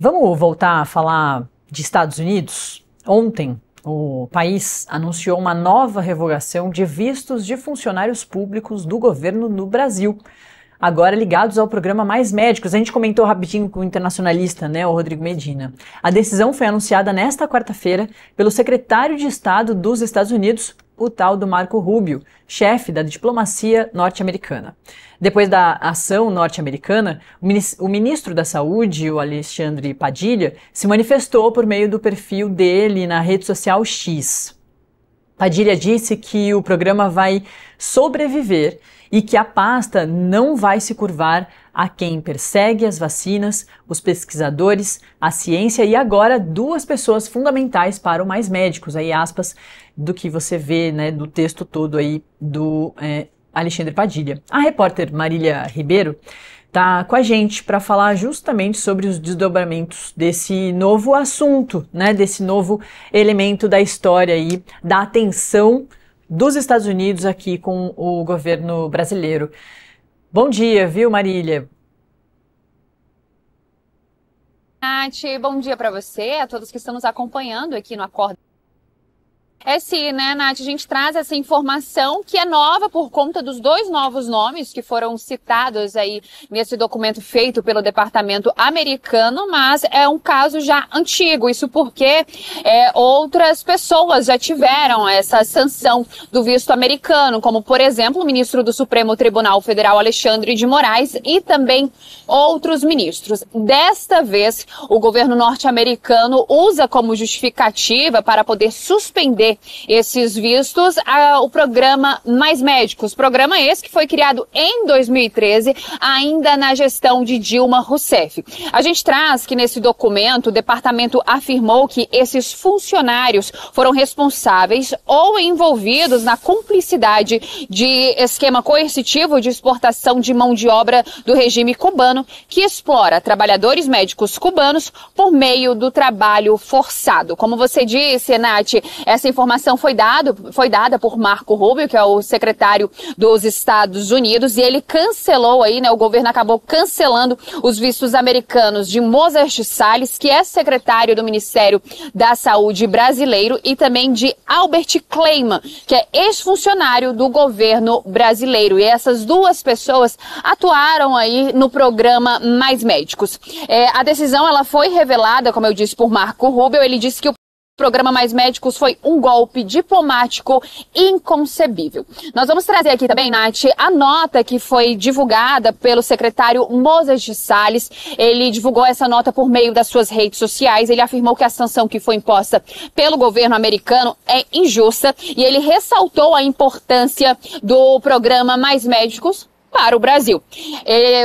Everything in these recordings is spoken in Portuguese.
Vamos voltar a falar de Estados Unidos? Ontem, o país anunciou uma nova revogação de vistos de funcionários públicos do governo no Brasil, agora ligados ao programa Mais Médicos. A gente comentou rapidinho com o internacionalista, o Rodrigo Medina. A decisão foi anunciada nesta quarta-feira pelo secretário de Estado dos Estados Unidos, o tal do Marco Rubio, chefe da diplomacia norte-americana. Depois da ação norte-americana, o ministro da Saúde, o Alexandre Padilha, se manifestou por meio do perfil dele na rede social X. Padilha disse que o programa vai sobreviver e que a pasta não vai se curvar a quem persegue as vacinas, os pesquisadores, a ciência e agora duas pessoas fundamentais para o Mais Médicos, aí aspas do que você vê, do texto todo aí do Alexandre Padilha. A repórter Marília Ribeiro está com a gente para falar justamente sobre os desdobramentos desse novo assunto, desse novo elemento da história aí, da atenção dos Estados Unidos aqui com o governo brasileiro. Bom dia, viu, Marília? Nath, bom dia para você, a todos que estão nos acompanhando aqui no Acorda. Sim, Nath, a gente traz essa informação que é nova por conta dos dois novos nomes que foram citados aí nesse documento feito pelo departamento americano, mas é um caso já antigo, isso porque outras pessoas já tiveram essa sanção do visto americano, como por exemplo o ministro do Supremo Tribunal Federal Alexandre de Moraes e também outros ministros. Desta vez, o governo norte-americano usa como justificativa para poder suspender esses vistos o programa Mais Médicos, programa esse que foi criado em 2013, ainda na gestão de Dilma Rousseff. A gente traz que nesse documento o departamento afirmou que esses funcionários foram responsáveis ou envolvidos na cumplicidade de esquema coercitivo de exportação de mão de obra do regime cubano, que explora trabalhadores médicos cubanos por meio do trabalho forçado. Como você disse, Nath, essa informação foi dada por Marco Rubio, que é o secretário dos Estados Unidos, e ele cancelou aí, o governo acabou cancelando os vistos americanos de Mozart Salles, que é secretário do Ministério da Saúde brasileiro, e também de Albert Kleiman, que é ex-funcionário do governo brasileiro. E essas duas pessoas atuaram aí no programa Mais Médicos. A decisão ela foi revelada, como eu disse, por Marco Rubio. Ele disse que o programa Mais Médicos foi um golpe diplomático inconcebível. Nós vamos trazer aqui também, Nath, a nota que foi divulgada pelo secretário Mozart Salles. Ele divulgou essa nota por meio das suas redes sociais. Ele afirmou que a sanção que foi imposta pelo governo americano é injusta e ele ressaltou a importância do programa Mais Médicos para o Brasil.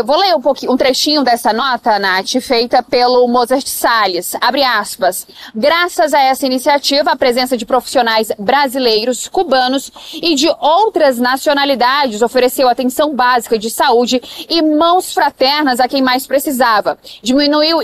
Vou ler um trechinho dessa nota, Nath, feita pelo Mozart Salles. Abre aspas. Graças a essa iniciativa, a presença de profissionais brasileiros, cubanos e de outras nacionalidades ofereceu atenção básica de saúde e mãos fraternas a quem mais precisava. Diminuiu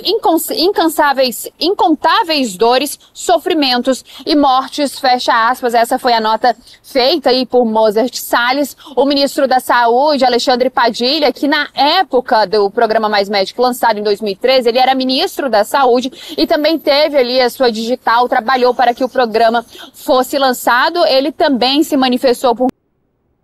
incontáveis dores, sofrimentos e mortes, fecha aspas. Essa foi a nota feita aí por Mozart Salles. O ministro da Saúde, Alexandre Padilha, que na época do programa Mais Médico lançado em 2013, ele era ministro da Saúde e também teve ali a sua digital, trabalhou para que o programa fosse lançado. Ele também se manifestou por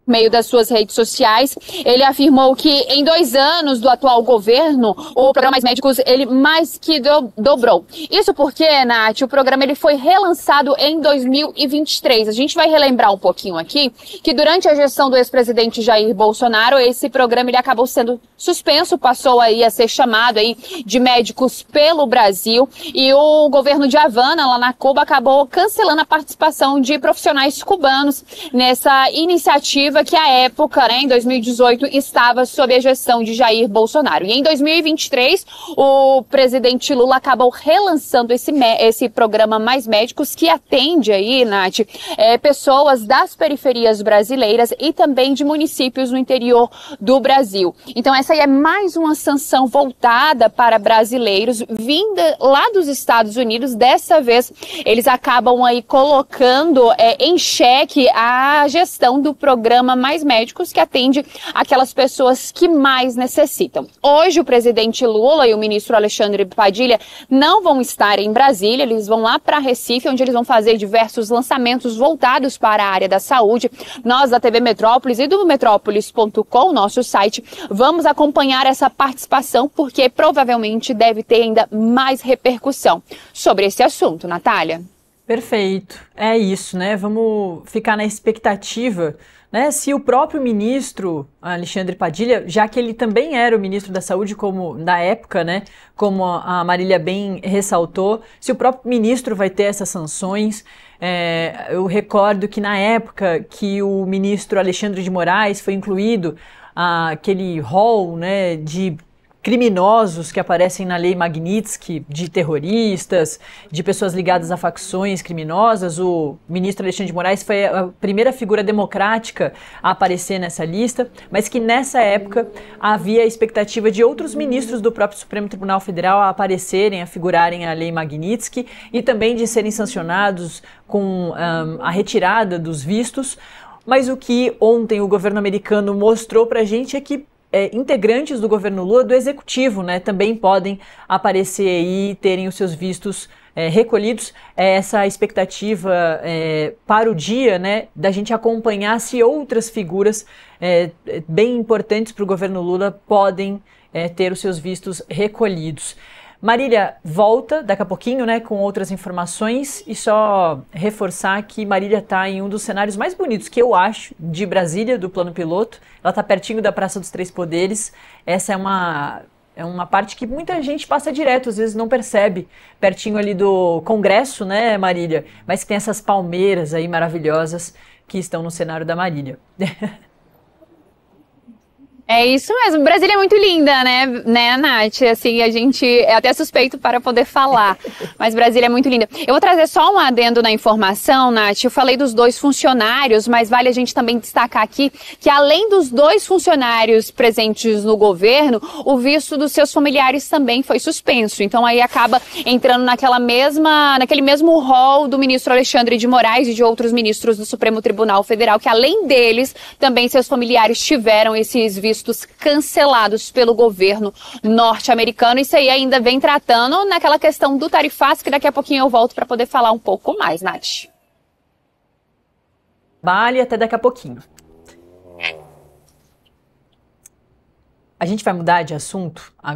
meio das suas redes sociais. Ele afirmou que em 2 anos do atual governo, o programa Mais Médicos, ele mais que dobrou. Isso porque, Nath, o programa ele foi relançado em 2023. A gente vai relembrar um pouquinho aqui que durante a gestão do ex-presidente Jair Bolsonaro, esse programa ele acabou sendo suspenso, passou aí a ser chamado aí de Médicos pelo Brasil, e o governo de Havana, lá na Cuba, acabou cancelando a participação de profissionais cubanos nessa iniciativa que à época, em 2018, estava sob a gestão de Jair Bolsonaro. E em 2023, o presidente Lula acabou relançando esse programa Mais Médicos, que atende aí, Nath, pessoas das periferias brasileiras e também de municípios no interior do Brasil. Então essa aí é mais uma sanção voltada para brasileiros, vinda lá dos Estados Unidos. Dessa vez, eles acabam aí colocando em xeque a gestão do programa chama Mais Médicos, que atende aquelas pessoas que mais necessitam. Hoje, o presidente Lula e o ministro Alexandre Padilha não vão estar em Brasília, eles vão lá para Recife, onde eles vão fazer diversos lançamentos voltados para a área da saúde. Nós, da TV Metrópolis e do Metrópolis.com, nosso site, vamos acompanhar essa participação, porque provavelmente deve ter ainda mais repercussão sobre esse assunto, Natália. Perfeito, é isso, né? Vamos ficar na expectativa, né? Se o próprio ministro Alexandre Padilha, já que ele também era o ministro da Saúde como na época, né? Como a Marília bem ressaltou, se o próprio ministro vai ter essas sanções. Eu recordo que na época que o ministro Alexandre de Moraes foi incluído aquele rol, né, de criminosos que aparecem na lei Magnitsky, de terroristas, de pessoas ligadas a facções criminosas. O ministro Alexandre de Moraes foi a primeira figura democrática a aparecer nessa lista, mas que nessa época havia a expectativa de outros ministros do próprio Supremo Tribunal Federal a aparecerem, a figurarem a lei Magnitsky e também de serem sancionados com a retirada dos vistos. Mas o que ontem o governo americano mostrou para a gente é que integrantes do governo Lula, do executivo, né, também podem aparecer aí e terem os seus vistos recolhidos. Essa expectativa para o dia, né, da gente acompanhar se outras figuras bem importantes para o governo Lula podem ter os seus vistos recolhidos. Marília volta daqui a pouquinho, né, com outras informações, e só reforçar que Marília está em um dos cenários mais bonitos que eu acho de Brasília, do plano piloto. Ela está pertinho da Praça dos Três Poderes. Essa é uma parte que muita gente passa direto, às vezes não percebe, pertinho ali do Congresso, né, Marília? Mas que tem essas palmeiras aí maravilhosas que estão no cenário da Marília. É isso mesmo. Brasília é muito linda, né, Nath? Assim, a gente é até suspeito para poder falar, mas Brasília é muito linda. Eu vou trazer só um adendo na informação, Nath. Eu falei dos 2 funcionários, mas vale a gente também destacar aqui que além dos 2 funcionários presentes no governo, o visto dos seus familiares também foi suspenso. Então aí acaba entrando naquele mesmo rol do ministro Alexandre de Moraes e de outros ministros do Supremo Tribunal Federal, que além deles, também seus familiares tiveram esses vistos cancelados pelo governo norte-americano. Isso aí ainda vem tratando naquela questão do tarifaço, que daqui a pouquinho eu volto para poder falar um pouco mais, Nath. Vale, até daqui a pouquinho. A gente vai mudar de assunto agora.